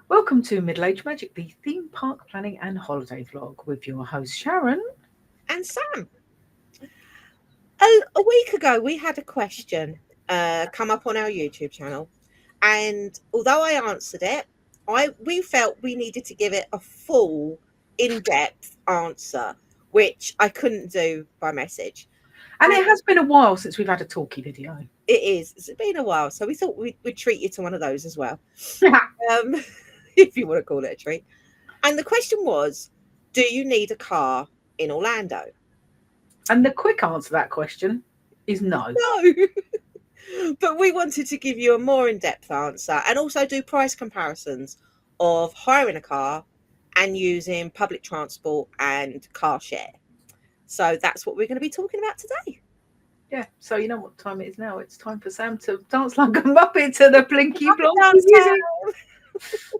Welcome to Middle Age Magic, the theme park planning and holiday vlog with your host Sharon. And Sam, a week ago we had a question come up on our YouTube channel, and although I answered it, we felt we needed to give it a full, in-depth answer, which I couldn't do by message. And And it has been a while since we've had a talkie video. it's been a while, so we thought we'd treat you to one of those as well, um, if you want to call it a treat. And the question was, do you need a car in Orlando? And the quick answer to that question is no. No. But we wanted to give you a more in-depth answer and also do price comparisons of hiring a car and using public transport and car share. So that's what we're going to be talking about today. Yeah, so you know what time it is now? It's time for Sam to dance like a muppet to the blinky blonky Dance music. time.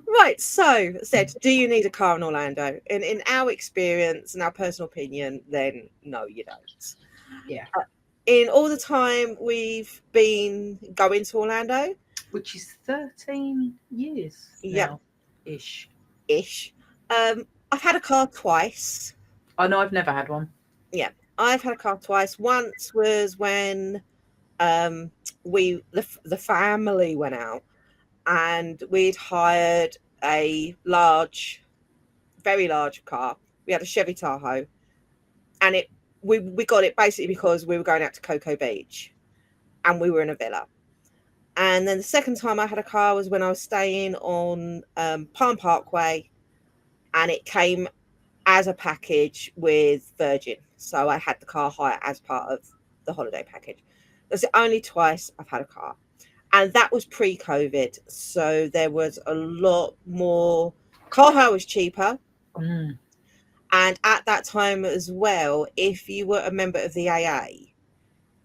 Right, so said, do you need a car in Orlando? In our experience and our personal opinion, then no, you don't. Yeah, In all the time we've been going to Orlando, which is 13 years yep, now ish. ish. I've had a car twice. I know I've never had one. Yeah, I've had a car twice. Once was when um, the family went out, and we'd hired a large, very large car. We had a Chevy Tahoe, and we got it basically because we were going out to Cocoa Beach, and we were in a villa. And then the second time I had a car was when I was staying on Palm Parkway, and it came as a package with Virgin. So I had the car hire as part of the holiday package. That's the only twice I've had a car. And that was pre-COVID. So there was a lot more. Car hire was cheaper. Mm. And at that time as well, if you were a member of the AA,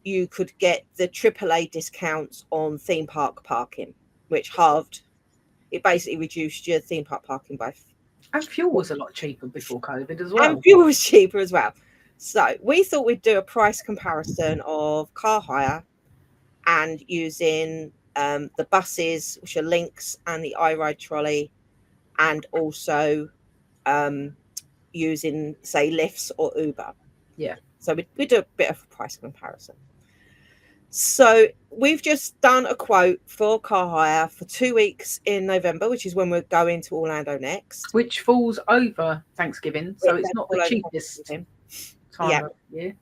you could get the AAA discounts on theme park parking, which halved. It basically reduced your theme park parking by. And fuel was a lot cheaper before COVID as And well. fuel was cheaper as well. So we thought we'd do a price comparison of car hire and using the buses, which are Links and the iRide trolley, and also um, using, say, Lyfts or Uber. Yeah. So we do a bit of a price comparison. So we've just done a quote for car hire for 2 weeks in November, which is when we're going to Orlando next. Which falls over Thanksgiving, so it's not All the over cheapest Thanksgiving. time Yeah. of year.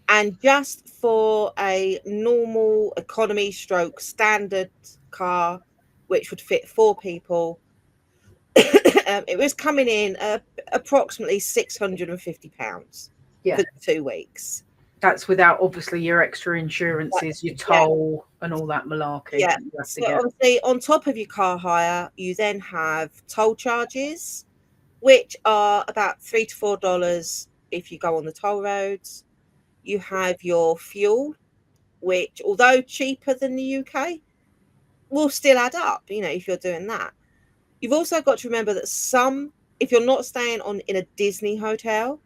And just for a normal economy stroke standard car, which would fit 4 people, it was coming in approximately £650 Yeah. for 2 weeks. That's without obviously your extra insurances, your Yeah, toll, and all that malarkey yeah. that you have to So get. obviously, on top of your car hire, you then have toll charges, which are about $3 to $4 if you go on the toll roads. You have your fuel, which, although cheaper than the UK, will still add up, if you're doing that. You've also got to remember that if you're not staying in a Disney hotel,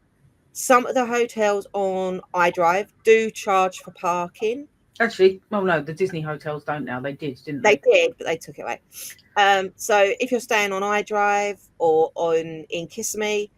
some of the hotels on iDrive do charge for parking. Actually, well, no, the Disney hotels don't now. They did, didn't They they? did, but they took it away. So if you're staying on iDrive or in Kissimmee,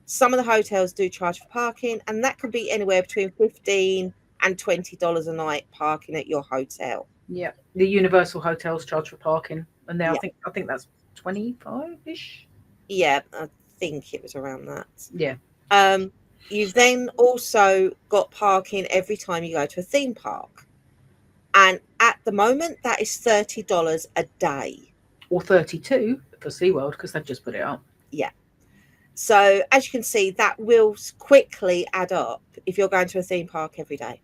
some of the hotels do charge for parking, and that can be anywhere between $15 and $20 a night parking at your hotel. Yeah. The Universal hotels charge for parking, and now Yeah, I think that's 25-ish. yeah, I think it was around that. Yeah. Um, you've then also got parking every time you go to a theme park. And at the moment, that is $30 a day. Or 32 for SeaWorld because they've just put it up. Yeah. So as you can see, that will quickly add up if you're going to a theme park every day.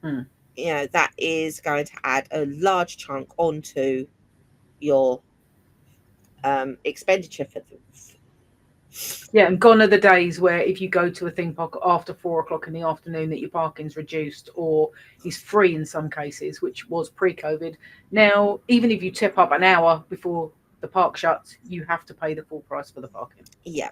Mm. That is going to add a large chunk onto your expenditure for the. Yeah, and gone are the days where if you go to a theme park after 4 o'clock in the afternoon, that your parking's reduced or is free in some cases, which was pre-COVID. Now, even if you tip up an hour before the park shuts, you have to pay the full price for the parking. Yeah.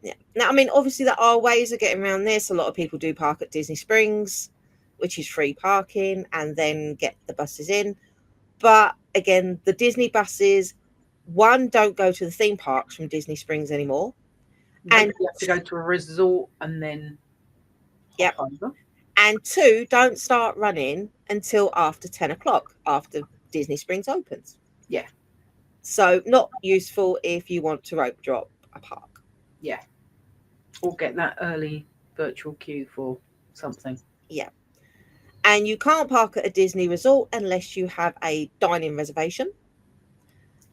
Yeah. Now, I mean, obviously, there are ways of getting around this. A lot of people do park at Disney Springs, which is free parking, and then get the buses in. But again, the Disney buses, one, don't go to the theme parks from Disney Springs anymore. Nope, And you have to go to a resort and then hop yep. over. And two, don't start running until after 10 o'clock, after Disney Springs opens. Yeah, So, not useful if you want to rope drop a park. yeah. Or get that early virtual queue for something. Yeah. And you can't park at a Disney resort unless you have a dining reservation.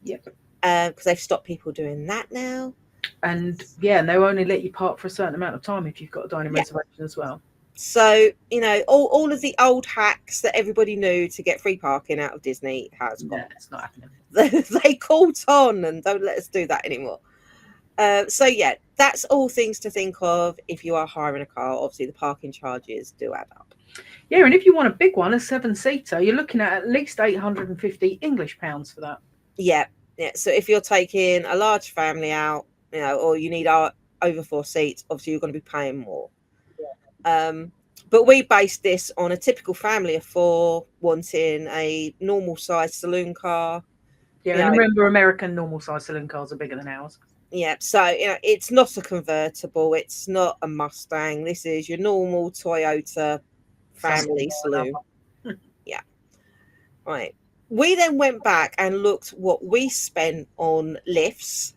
Yep. Because they've stopped people doing that now. And yeah, and they'll only let you park for a certain amount of time if you've got a dining Yeah. reservation as well. So, all of the old hacks that everybody knew to get free parking out of Disney has gone. No, it's not happening. They caught on and don't let us do that anymore. So, yeah, that's all things to think of if you are hiring a car. Obviously, the parking charges do add up. Yeah, and if you want a big one, a 7-seater, you're looking at least 850 English pounds for that. Yeah. So if you're taking a large family out, or you need over 4 seats, obviously you're going to be paying more. But we based this on a typical family of 4 wanting a normal size saloon car. Yeah, and remember, American normal size saloon cars are bigger than ours. Yeah, so it's not a convertible, it's not a Mustang. This is your normal Toyota family saloon. Yeah. Right. We then went back and looked what we spent on lifts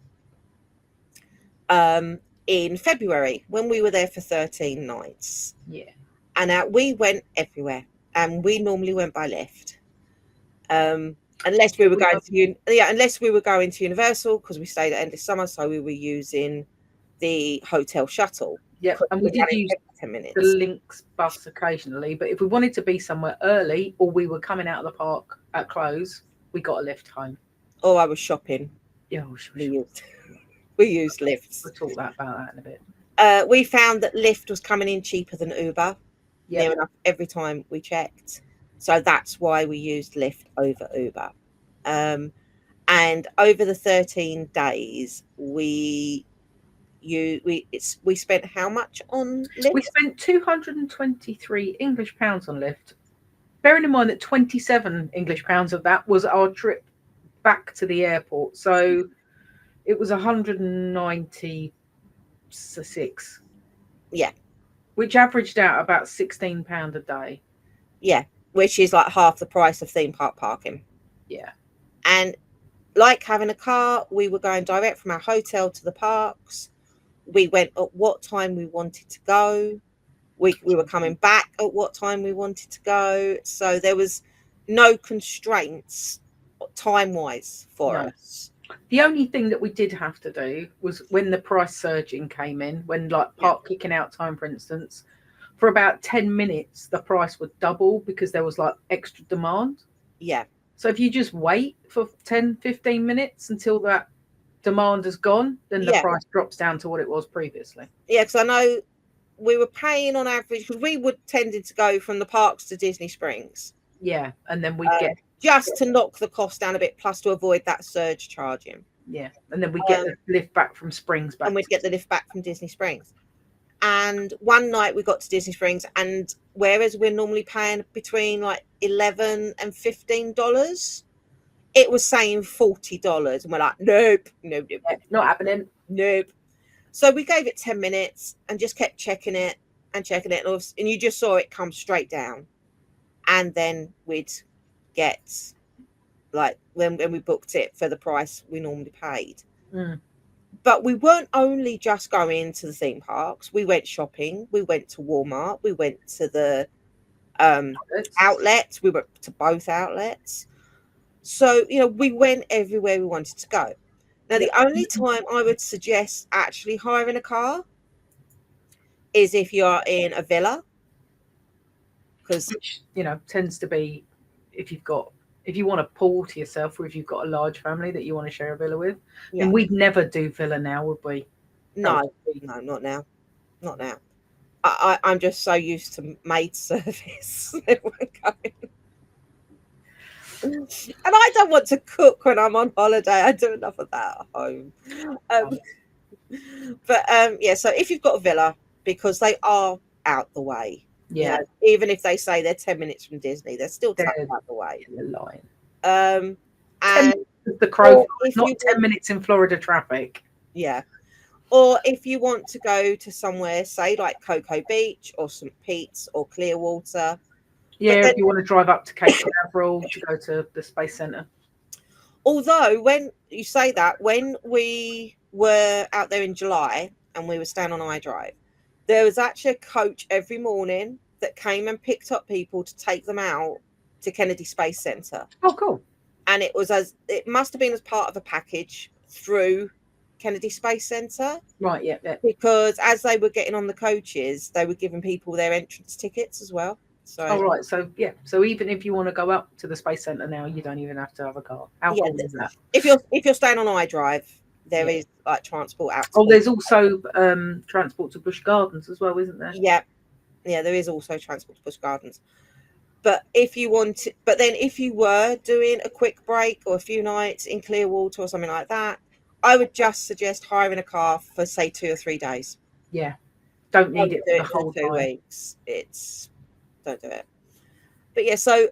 in February when we were there for 13 nights. Yeah. And we went everywhere, and we normally went by Lyft. Unless we were going to Universal, because we stayed at end of summer, so we were using the hotel shuttle. Yeah, and we did use 10 minutes. the Lynx bus occasionally, but if we wanted to be somewhere early or we were coming out of the park at close, we got a lift home. Oh, I was shopping. Yeah, we used lifts. We'll talk about that in a bit. We found that Lyft was coming in cheaper than Uber, Yep. near enough every time we checked. So that's why we used Lyft over Uber. And over the 13 days, we spent how much on Lyft? We spent 223 English pounds on Lyft. Bearing in mind that 27 English pounds of that was our trip back to the airport. So it was 196. Yeah. Which averaged out about £16 a day. Yeah, which is like half the price of theme park parking. Yeah. And like having a car, we were going direct from our hotel to the parks. We went at what time we wanted to go. We were coming back at what time we wanted to go. So there was no constraints time-wise for us. The only thing that we did have to do was when the price surging came in, when like park kicking out time, for instance, for about 10 minutes, the price would double because there was like extra demand. Yeah. So if you just wait for 10, 15 minutes until that demand has gone, then the price drops down to what it was previously. Yeah, because I know we were paying on average, because we would tended to go from the parks to Disney Springs. Yeah, and then we'd get just to knock the cost down a bit, plus to avoid that surge charging. Yeah, and then we get the lift back from Springs back. And we'd get the lift back from Disney Springs. And one night we got to Disney Springs, and whereas we're normally paying between like $11 and $15, it was saying $40, and we're like, nope, not happening, nope. So we gave it 10 minutes and just kept checking it, and you just saw it come straight down. And then we'd get, like, when we booked it for the price we normally paid. But we weren't only just going to the theme parks. We went shopping. We went to Walmart. We went to the outlets. We went to both outlets. So, we went everywhere we wanted to go. Now, the only time I would suggest actually hiring a car is if you're in a villa. because which tends to be if you've got if you want a pool to yourself, or if you've got a large family that you want to share a villa with. yeah, Then we'd never do villa now, would we? That would no, be no, not now, not now. I'm just so used to maid service. Everyone going. And I don't want to cook when I'm on holiday. I do enough of that at home. Um, but yeah, so if you've got a villa, because they are out the way, yeah, even if they say they're 10 minutes from Disney, they're still tucked they're out the way. in the line. Um, 10 and minutes the crow or flies, if not you 10 want, minutes in Florida traffic. yeah, or if you want to go to somewhere, say like Cocoa Beach or St. Pete's or Clearwater, but Yeah, then if you want to drive up to Cape Canaveral to go to the Space Centre. although when you say that, when we were out there in July and we were staying on iDrive, there was actually a coach every morning that came and picked up people to take them out to Kennedy Space Center. Oh, cool. And it must have been as part of a package through Kennedy Space Center, Right, yeah, yeah. because as they were getting on the coaches, they were giving people their entrance tickets as well. Oh, So right. So, yeah. So even if you want to go up to the Space Centre now, you don't even have to have a car. How yeah, cool is that? if you're staying on iDrive, there Yeah. is like transport out to Oh, there's also transport to Busch Gardens as well, isn't there? yeah, yeah, there is also transport to Busch Gardens. But then if you were doing a quick break or a few nights in Clearwater or something like that, I would just suggest hiring a car for say 2 or 3 days. Yeah. Don't Don't need do it for the it for the whole two time. weeks. It's Don't do it. But yeah, so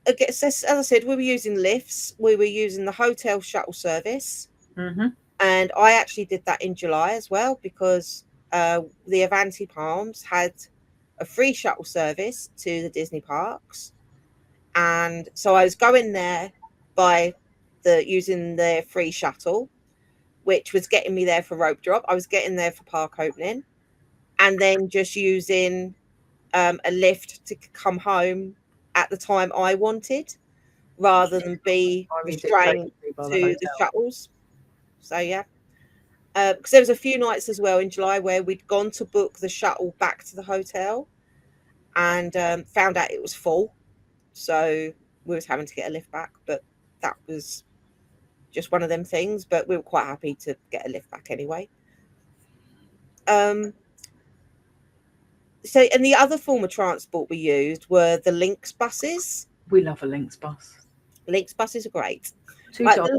I guess as I said, we were using lifts. We were using the hotel shuttle service, Hmm. and I actually did that in July as well because the Avanti Palms had a free shuttle service to the Disney parks, and so I was going there by using their free shuttle, which was getting me there for rope drop. I was getting there for park opening, and then just using a lift to come home at the time I wanted, rather than be I mean, restrained dictated to by the to the hotel. shuttles. So yeah, because there was a few nights as well in July where we'd gone to book the shuttle back to the hotel and found out it was full, so we was having to get a lift back. But that was just one of them things. But we were quite happy to get a lift back anyway. Um, so, and the other form of transport we used were the Lynx buses. We love a Lynx bus. Lynx buses are great. Like $2.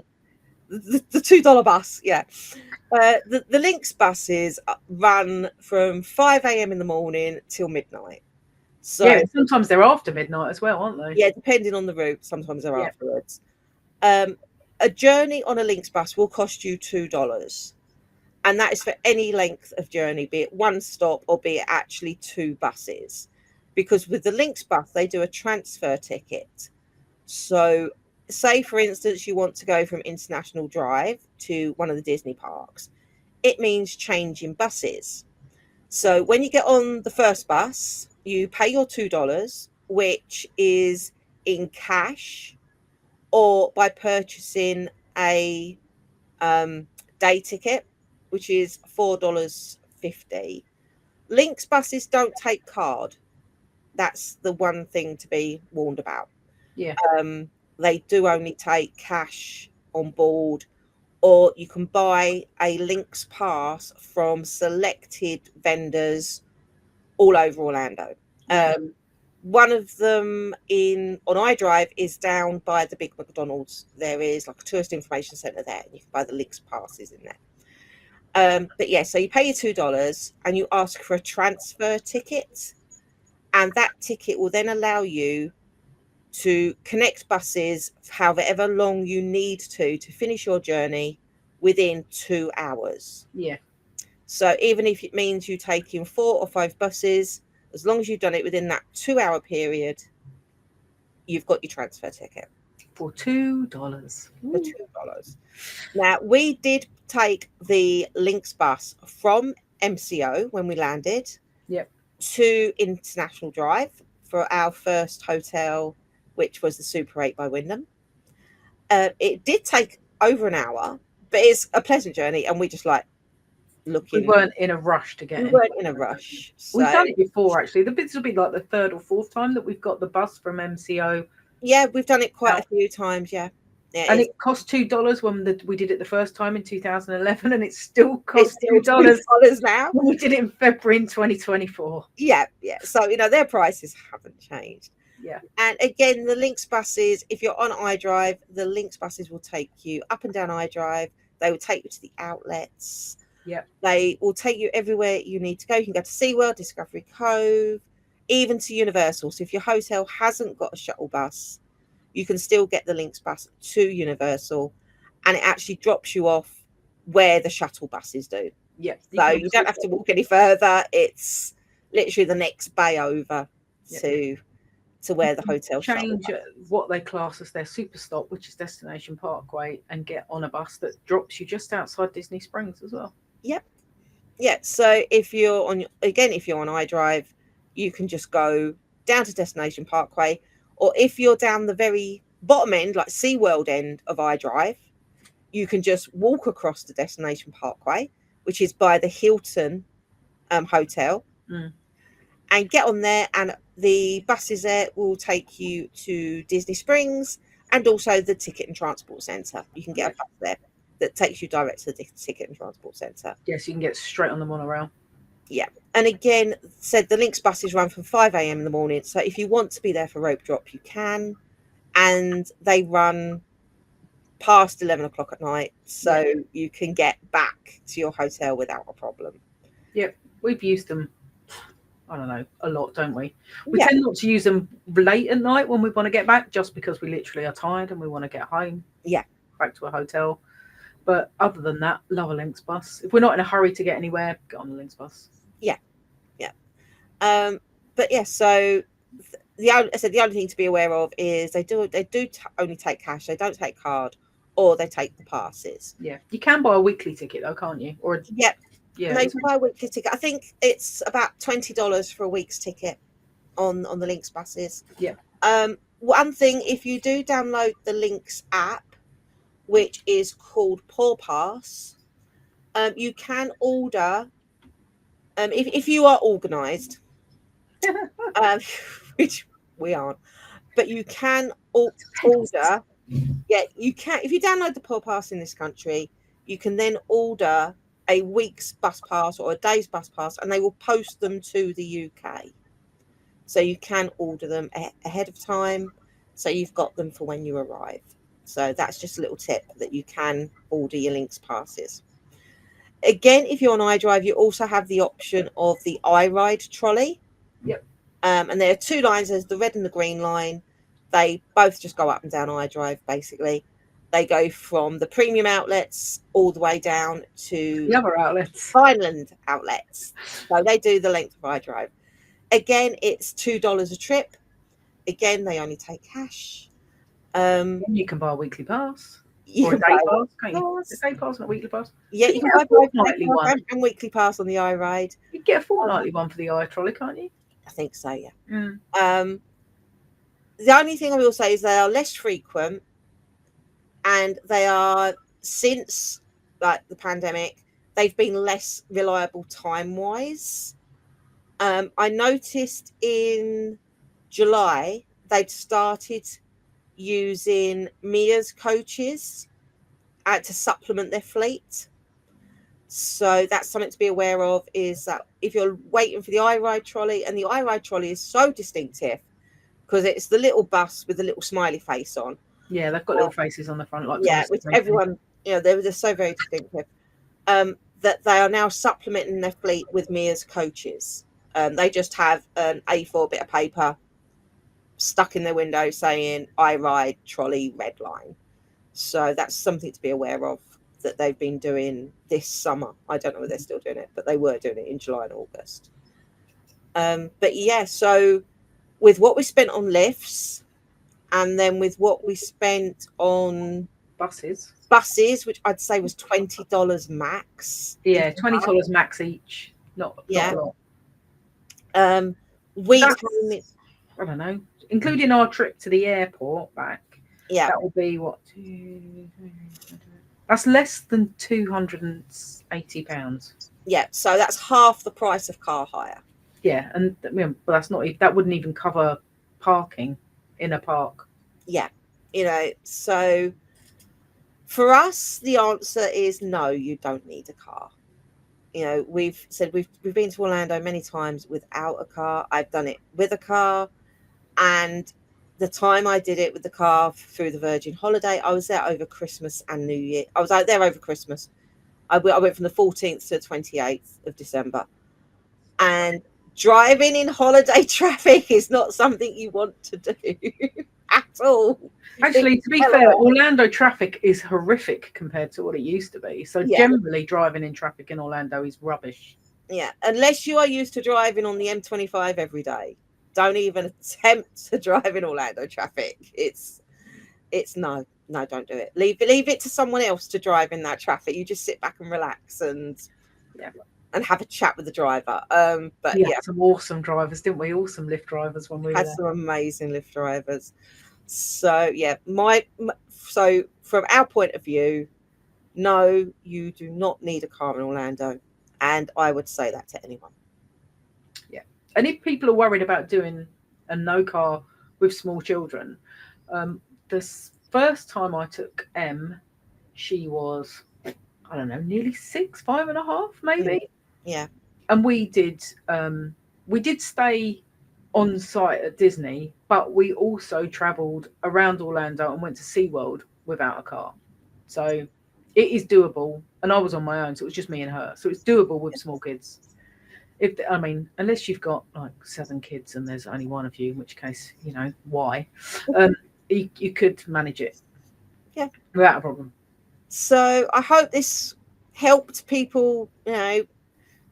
the $2 bus, yeah. The Lynx buses run from 5 a.m. in the morning till midnight. Yeah, So and sometimes they're after midnight as well, aren't they? yeah, depending on the route, sometimes they're Yeah. afterwards. Um, a journey on a Lynx bus will cost you $2, and that is for any length of journey, be it one stop or be it actually two buses. Because with the Lynx bus, they do a transfer ticket. So, say for instance, you want to go from International Drive to one of the Disney parks, it means changing buses. So, when you get on the first bus, you pay your $2, which is in cash or by purchasing a day ticket, which is $4.50. Lynx buses don't take card. That's the one thing to be warned about. Yeah. Um, they do only take cash on board, or you can buy a Lynx pass from selected vendors all over Orlando. Yeah. One of them in on iDrive is down by the big McDonald's. There is like a tourist information centre there, and you can buy the Lynx passes in there. But yeah, so you pay your $2 and you ask for a transfer ticket, and that ticket will then allow you to connect buses however long you need to finish your journey within 2 hours. Yeah. So even if it means you taking 4 or 5 buses, as long as you've done it within that 2 hour period, you've got your transfer ticket For $2. for $2. Now we did take the Lynx bus from MCO when we landed Yep. to International Drive for our first hotel, which was the Super 8 by Wyndham. It did take over an hour, but it's a pleasant journey, and we just like We looking. weren't in a rush to get We in. weren't in a rush, We've so done it before, actually. This will be like the third or fourth time that we've got the bus from MCO yeah, we've done it quite a out. few times. Yeah, yeah, And it cost $2 when we did it the first time in 2011, and it still it's costs still $2 $2 now. when we did it in February in 2024. Yeah, yeah. So their prices haven't changed. Yeah. And again, the Links buses, if you're on iDrive, the Links buses will take you up and down iDrive. They will take you to the outlets. Yeah. They will take you everywhere you need to go. You can go to SeaWorld, Discovery Cove, even to Universal. So if your hotel hasn't got a shuttle bus, you can still get the Links bus to Universal, and it actually drops you off where the shuttle buses do. Yeah. So you don't have to walk any further. It's literally the next bay over to where the hotel shuttle change bus. what they class as their super stop, which is Destination Parkway, and get on a bus that drops you just outside Disney Springs as well. Yep. Yeah. So if you're if you're on iDrive, you can just go down to Destination Parkway, or if you're down the very bottom end, like SeaWorld end of iDrive, you can just walk across the Destination Parkway, which is by the Hilton hotel, and get on there, and the buses there will take you to Disney Springs and also the Ticket and Transport Centre. You can get a bus there that takes you direct to the Ticket and Transport Centre. Yes, you can get straight on the monorail. Yeah. And again, said the Links buses run from 5 a.m. in the morning. So if you want to be there for rope drop, you can. And they run past 11 o'clock at night. So you can get back to your hotel without a problem. Yep. We've used them, I don't know, a lot, don't we? We tend not to use them late at night when we want to get back, just because we literally are tired and we want to get home. Yeah. Back to a hotel. But other than that, love a Links bus. If we're not in a hurry to get anywhere, get on the Links bus. Yeah. Yeah. But yeah, so the only thing to be aware of is they do only take cash. They don't take card, or they take the passes. Yeah. You can buy a weekly ticket though, can't you? Or yeah. Yeah. And they can buy a weekly ticket. I think it's about $20 for a week's ticket on the Links buses. Yeah. One thing, if you do download the Links app, which is called Paw Pass, you can order. If you are organised, which we aren't, but you can order. Yeah, you can. If you download the Paw Pass in this country, you can then order a week's bus pass or a day's bus pass, and they will post them to the UK. So you can order them ahead of time, so you've got them for when you arrive. So that's just a little tip that you can order your Links passes. Again, if you're on iDrive, you also have the option of the iRide trolley. Yep. And there are two lines. There's the red and the green line. They both just go up and down iDrive, basically. They go from the premium outlets all the way down to the other outlets, Vineland outlets. So they do the length of iDrive. Again, it's $2 a trip. Again, they only take cash. You can buy a weekly pass. You or can a day buy pass, can't you? A day pass and a weekly pass. Yeah, you can buy both fortnightly one and weekly pass on the iRide. You get a fortnightly one for the iTrolley, can't you? I think so, yeah. Mm. The only thing I will say is they are less frequent, and they are, since like the pandemic, they've been less reliable time-wise. I noticed in July they'd started using Mia's coaches to supplement their fleet. So that's something to be aware of, is that if you're waiting for the iRide trolley, and the iRide trolley is so distinctive because it's the little bus with the little smiley face on. Yeah, they've got little faces on the front, like which everyone, they're so very distinctive. That they are now supplementing their fleet with Mia's coaches. They just have an A4 bit of paper stuck in their window saying iRide trolley red line. So that's something to be aware of that they've been doing this summer. I don't know if they're still doing it, but they were doing it in July and August. But yeah, so with what we spent on lifts, and then with what we spent on buses, which I'd say was $20 max. Yeah, $20 max each. Not a lot. I don't know, including our trip to the airport back. Yeah, that will be what? That's less than £280. Yeah, so that's half the price of car hire. Yeah, and but that's not that wouldn't even cover parking in a park. Yeah, so for us, the answer is no, you don't need a car. We've said we've been to Orlando many times without a car. I've done it with a car, and the time I did it with the car through the Virgin holiday, I was there over Christmas and New Year. I was out there over Christmas. I went from the 14th to the 28th of December, and driving in holiday traffic is not something you want to do at all. It's Actually, to be hell fair, of a- Orlando traffic is horrific compared to what it used to be. So Yeah, generally, driving in traffic in Orlando is rubbish. yeah. Unless you are used to driving on the M25 every day, don't even attempt to drive in Orlando traffic. It's no, no, don't do it. Leave it to someone else to drive in that traffic. You just sit back and relax Yeah, and have a chat with the driver. But we yeah, had some awesome drivers, didn't we? Awesome Lyft drivers when we were had there. some amazing Lyft drivers. So yeah, so from our point of view, no, you do not need a car in Orlando, and I would say that to anyone. Yeah, and if people are worried about doing a no car with small children, the first time I took M, she was, I don't know, nearly six, 5.5 Mm, maybe, yeah, and we did stay on site at Disney, but we also travelled around Orlando and went to SeaWorld without a car. So it is doable. And I was on my own, so it was just me and her. So it's doable with small kids. If I mean, unless you've got like 7 kids and there's only one of you, in which case, why? Um, you could manage it yeah. without a problem. So I hope this helped people,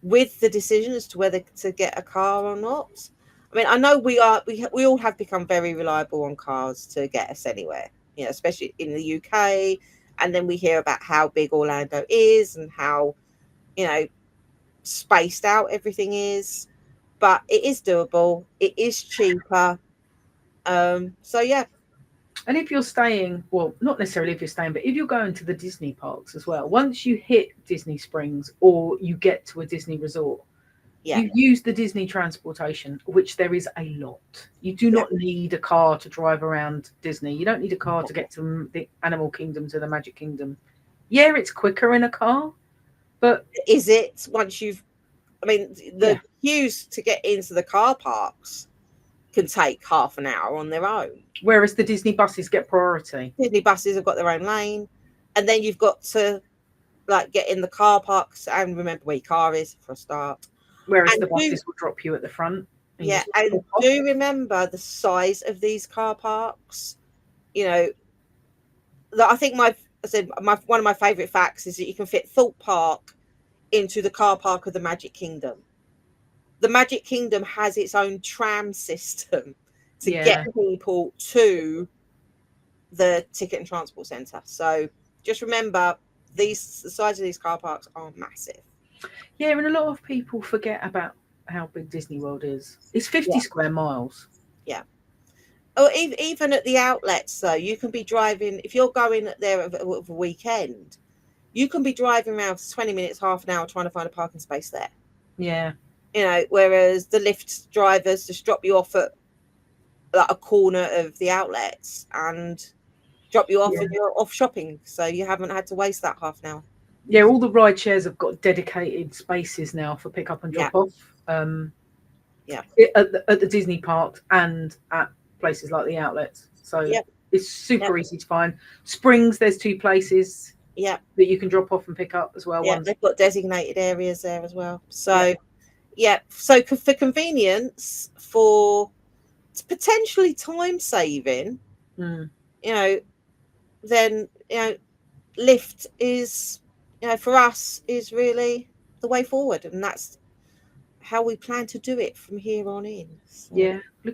with the decision as to whether to get a car or not. I mean, I know we all have become very reliable on cars to get us anywhere, especially in the UK. And then we hear about how big Orlando is and how, you know, spaced out everything is. But it is doable. It is cheaper. So yeah, And if you're staying, well, not necessarily if you're staying, but if you're going to the Disney parks as well, once you hit Disney Springs or you get to a Disney resort, yeah, you use the Disney transportation, which there is a lot. You do yeah. not need a car to drive around Disney. You don't need a car to get to the Animal Kingdom, to the Magic Kingdom. Yeah, it's quicker in a car, but Is it once you've? I mean, yeah. the queues to get into the car parks can take half an hour on their own. Whereas the Disney buses get priority. Disney buses have got their own lane, and then you've got to like get in the car parks and remember where your car is for a start. Whereas And the do buses will drop you at the front and you yeah, just and walk off. do remember the size of these car parks. You know, I think I said one of my favourite facts is that you can fit Thorpe Park into the car park of the Magic Kingdom. The Magic Kingdom has its own tram system to get Yeah. people to the ticket and transport centre. So just remember, the size of these car parks are massive. Yeah, and a lot of people forget about how big Disney World is. It's 50 Yeah, square miles. yeah. Oh, even at the outlets, though, you can be driving if you're going there of a weekend. You can be driving around for 20 minutes, half an hour, trying to find a parking space there. Yeah. Whereas the Lyft drivers just drop you off at like a corner of the outlets and drop you off Yeah. and you're off shopping, so you haven't had to waste that half an hour. Yeah, all the ride shares have got dedicated spaces now for pick up and Yeah, drop off. Um, yeah, at the Disney parks and at places like the outlets. So yeah, it's yeah, super easy to find. Springs, there's 2 places yeah, that you can drop off and pick up as well. yeah. One's They've got designated areas there as well. yeah, So yeah, so for convenience, for potentially time saving, mm, you know, then Lyft is, for us is really the way forward, and that's how we plan to do it from here on in. So yeah. Yeah,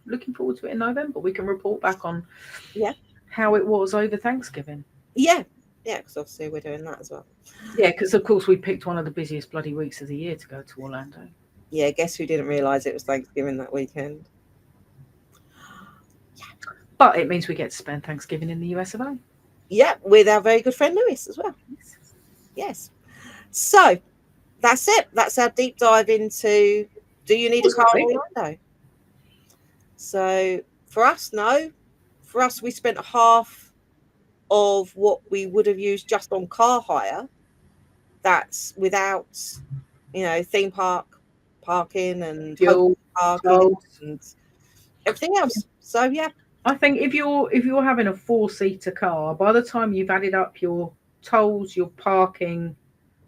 looking forward to it in November. We can report back on yeah, how it was over Thanksgiving. yeah, yeah, because obviously we're doing that as well. Yeah, because of course we picked one of the busiest bloody weeks of the year to go to Orlando. Yeah, guess who didn't realise it was Thanksgiving that weekend? But it means we get to spend Thanksgiving in the US of A. Yeah, with our very good friend Lewis as well. Yes. Yes. So that's it. That's our deep dive into, do you need a car in Orlando? So for us, no. For us, we spent half of what we would have used just on car hire. That's without, theme park parking and hotel Fuel, parking tolls. and everything else. So yeah, I think if you're having a four-seater car, by the time you've added up your tolls, your parking,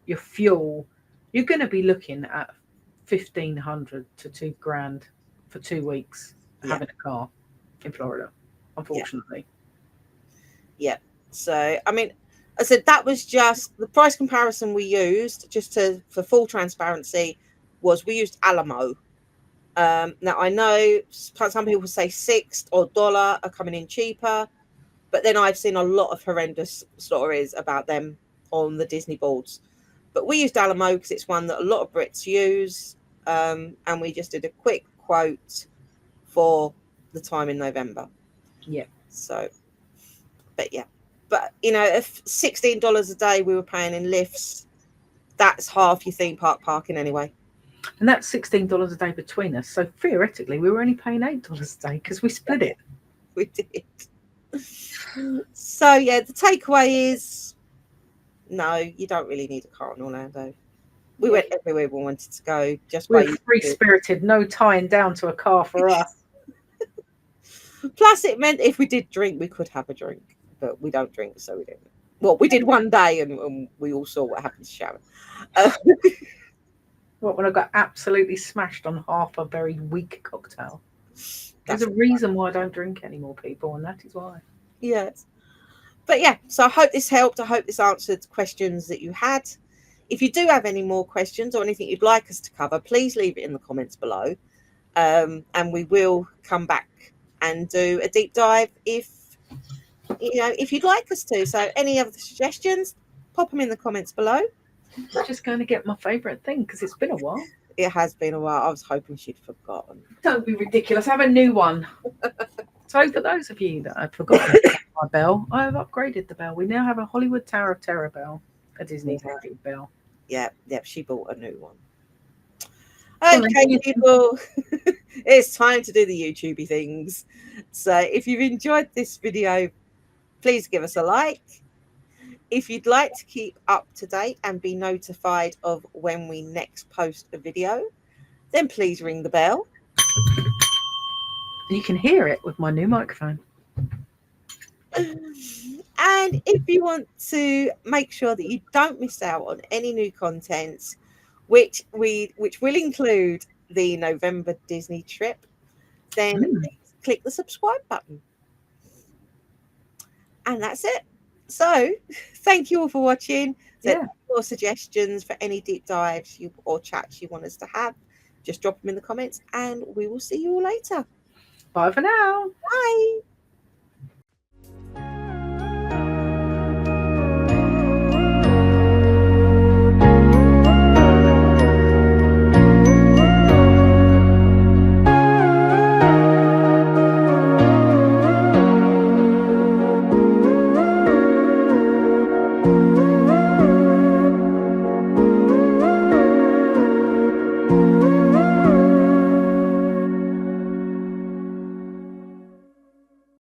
your fuel, you're going to be looking at 1,500 to 2 grand for 2 weeks yeah, having a car in Florida. yeah, Unfortunately, yeah. So I mean, I said that was just the price comparison we used, just for full transparency, was we used Alamo. Now I know some people say $6 or dollar are coming in cheaper, but then I've seen a lot of horrendous stories about them on the Disney boards. But we used Alamo because it's one that a lot of Brits use, and we just did a quick quote for the time in November. yeah. So, but yeah, but if $16 a day we were paying in lifts, that's half your theme park parking anyway. And that's $16 a day between us. So theoretically, we were only paying $8 a day because we split it. We did. So yeah, the takeaway is no, you don't really need a car in Orlando. We went everywhere we wanted to go just We're by free spirited, no tying down to a car for us. Plus, it meant if we did drink, we could have a drink, but we don't drink, so we didn't. Well, we did one day, and we all saw what happened to Sharon. What, when I got absolutely smashed on half a very weak cocktail? There's That's a reason why I don't drink anymore, people, and that is why. yes. But yeah, so I hope this helped. I hope this answered questions that you had. If you do have any more questions or anything you'd like us to cover, please leave it in the comments below, and we will come back and do a deep dive if you'd like us to. So any other suggestions, pop them in the comments below. I'm just going to get my favourite thing because it's been a while. It has been a while. I was hoping she'd forgotten. Don't be ridiculous. I have a new one. So for those of you that have forgotten my bell, I have upgraded the bell. We now have a Hollywood Tower of Terror bell, a Disney bell. Yeah, she bought a new one. Okay, people, it's time to do the YouTubey things. So if you've enjoyed this video, please give us a like. If you'd like to keep up to date and be notified of when we next post a video, then please ring the bell. You can hear it with my new microphone. And if you want to make sure that you don't miss out on any new content, which will include the November Disney trip, then please click the subscribe button. And that's it. So thank you all for watching. Or suggestions for any deep dives or chats you want us to have, just drop them in the comments, and we will see you all later. Bye for now. Bye.